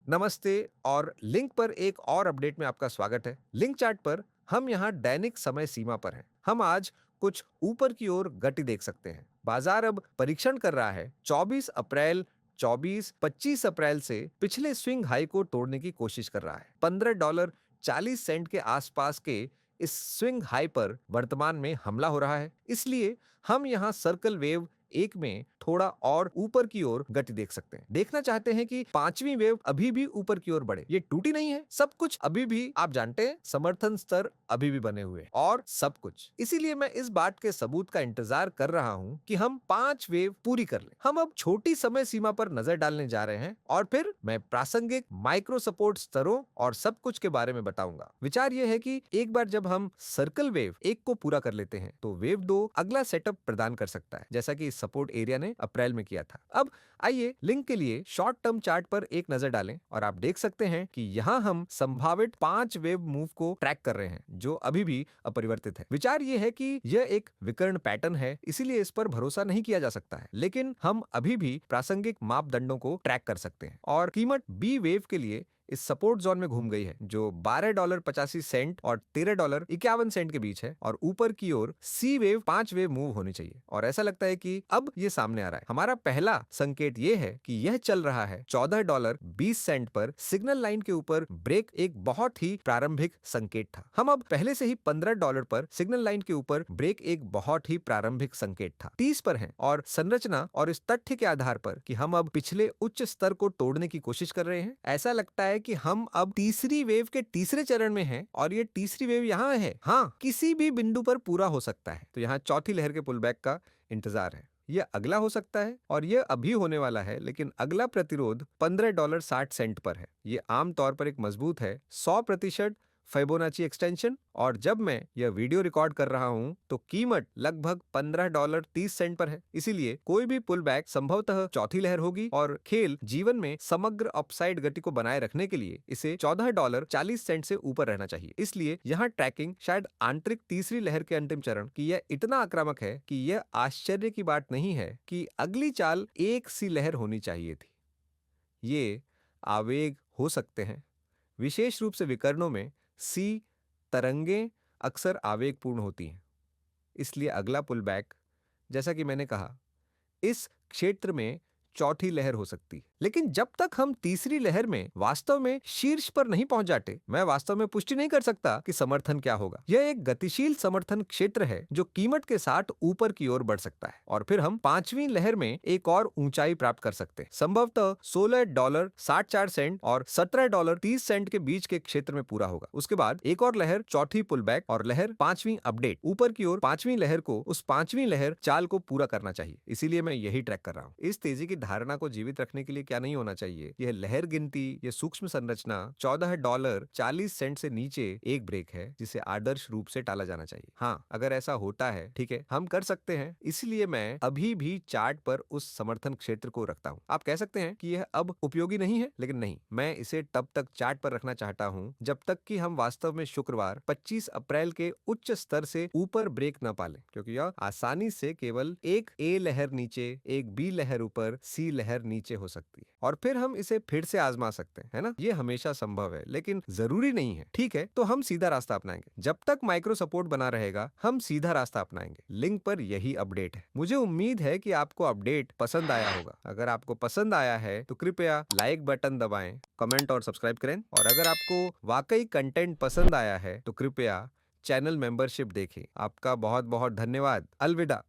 नमस्ते और लिंक पर एक और अपडेट में आपका स्वागत है। लिंक चार्ट पर हम यहाँ दैनिक समय सीमा पर हैं। हम आज कुछ ऊपर की ओर गति देख सकते हैं। बाजार अब परीक्षण कर रहा है। 24 अप्रैल 25 अप्रैल से पिछले स्विंग हाई को तोड़ने की कोशिश कर रहा है। $15.40 के आसपास के इस स्विंग हाई पर वर्तमान में हमला हो रहा है। इसलिए हम यहाँ सर्कल वेव एक में थोड़ा और ऊपर की ओर गति देख सकते हैं। देखना चाहते हैं कि पांचवी वेव अभी भी ऊपर की ओर बढ़े। ये टूटी नहीं है, सब कुछ अभी भी आप जानते हैं, समर्थन स्तर अभी भी बने हुए हैं और सब कुछ। इसीलिए मैं इस बात के सबूत का इंतजार कर रहा हूं कि हम 5 वेव पूरी कर लें। हम अब छोटी समय सीमा पर नजर डालने जा रहे हैं और फिर मैं प्रासंगिक माइक्रो सपोर्ट स्तरों और सब कुछ के बारे में बताऊंगा। विचार यह है कि एक बार जब हम सर्कल वेव एक को पूरा कर लेते हैं तो वेव 2 अगला सेटअप प्रदान कर सकता है, जैसा कि सपोर्ट एरिया ने अप्रैल में किया था। अब आइए लिंक के लिए शॉर्ट टर्म चार्ट पर एक नजर डालें और आप देख सकते हैं कि यहां हम संभावित 5 वेव मूव को ट्रैक कर रहे हैं जो अभी भी अपरिवर्तित है। विचार यह है कि यह एक विकर्ण पैटर्न है, इसीलिए इस पर भरोसा नहीं किया जा सकता है, लेकिन हम अभी भी प्रासंगिक मापदंडों को ट्रैक कर सकते हैं और कीमत बी वेव के लिए इस सपोर्ट जोन में घूम गई है जो $12.85 और $13.51 के बीच है और ऊपर की ओर सी वेव 5 वेव मूव होनी चाहिए और ऐसा लगता है कि अब ये सामने आ रहा है। हमारा पहला संकेत ये है कि यह चल रहा है $14.20 पर सिग्नल लाइन के ऊपर ब्रेक, एक बहुत ही प्रारंभिक संकेत था। हम अब पहले से ही $15 पर सिग्नल लाइन के ऊपर ब्रेक, एक बहुत ही प्रारंभिक संकेत था, 30 पर है और संरचना और इस तथ्य के आधार पर कि हम अब पिछले उच्च स्तर को तोड़ने की कोशिश कर रहे हैं, ऐसा लगता है कि हम अब तीसरी वेव के तीसरे चरण में हैं और ये तीसरी वेव यहाँ है। हाँ, किसी भी बिंदु पर पूरा हो सकता है। तो यहाँ चौथी लहर के पुलबैक का इंतजार है। यह अगला हो सकता है और यह अभी होने वाला है, लेकिन अगला प्रतिरोध $15.60 पर है। यह आमतौर पर एक मजबूत है, 100% फिबोनाची एक्सटेंशन, और जब मैं यह वीडियो रिकॉर्ड कर रहा हूं तो कीमत लगभग $15.30 पर है। इसीलिए कोई भी पुल बैक संभवतः चौथी लहर होगी और खेल जीवन में समग्र अपसाइड गति को बनाए रखने के लिए इसे $14.40 से ऊपर रहना चाहिए। इसलिए यहाँ ट्रैकिंग शायद आंतरिक तीसरी लहर के अंतिम चरण की यह इतना आक्रामक है कि यह आश्चर्य की बात नहीं है कि अगली चाल एक सी लहर होनी चाहिए थी। ये आवेग हो सकते हैं, विशेष रूप से विकर्णों में सी तरंगें अक्सर आवेगपूर्ण होती हैं। इसलिए अगला पुलबैक, जैसा कि मैंने कहा, इस क्षेत्र में चौथी लहर हो सकती है। लेकिन जब तक हम तीसरी लहर में वास्तव में शीर्ष पर नहीं पहुंच जाते, मैं वास्तव में पुष्टि नहीं कर सकता कि समर्थन क्या होगा। यह एक गतिशील समर्थन क्षेत्र है जो कीमत के साथ ऊपर की ओर बढ़ सकता है और फिर हम पांचवी लहर में एक और ऊंचाई प्राप्त कर सकते हैं, संभवतः $16.64 और $17.30 के बीच के क्षेत्र में पूरा होगा। उसके बाद एक और लहर, चौथी पुलबैक और लहर पांचवी अपडेट, ऊपर की ओर पांचवी लहर को, उस पांचवी लहर चाल को पूरा करना चाहिए। इसीलिए मैं यही ट्रैक कर रहा हूं। इस तेजी की धारणा को जीवित रखने के लिए क्या नहीं होना चाहिए? यह लहर गिनती, यह सूक्ष्म संरचना $14.40 से नीचे एक ब्रेक है जिसे आदर्श रूप से टाला जाना चाहिए। हाँ, अगर ऐसा होता है, ठीक है, हम कर सकते हैं। इसलिए मैं अभी भी चार्ट पर उस समर्थन क्षेत्र को रखता हूं। आप कह सकते हैं कि यह अब उपयोगी नहीं है, लेकिन नहीं, मैं इसे तब तक चार्ट पर रखना चाहता हूं जब तक कि हम वास्तव में शुक्रवार 25 अप्रैल के उच्च स्तर से ऊपर ब्रेक न पालें, क्योंकि यह आसानी से केवल एक ए लहर नीचे, एक बी लहर ऊपर, सी लहर नीचे हो सकती है और फिर हम इसे फिर से आजमा सकते हैं, है ना? ये हमेशा संभव है, लेकिन जरूरी नहीं है। ठीक है, तो हम सीधा रास्ता अपनाएंगे। जब तक माइक्रो सपोर्ट बना रहेगा, हम सीधा रास्ता अपनाएंगे। लिंक पर यही अपडेट है। मुझे उम्मीद है कि आपको अपडेट पसंद आया होगा। अगर आपको पसंद आया है तो कृपया लाइक बटन दबाएं, कमेंट और सब्सक्राइब करें, और अगर आपको वाकई कंटेंट पसंद आया है तो कृपया चैनल मेंबरशिप देखें। आपका बहुत बहुत धन्यवाद। अलविदा।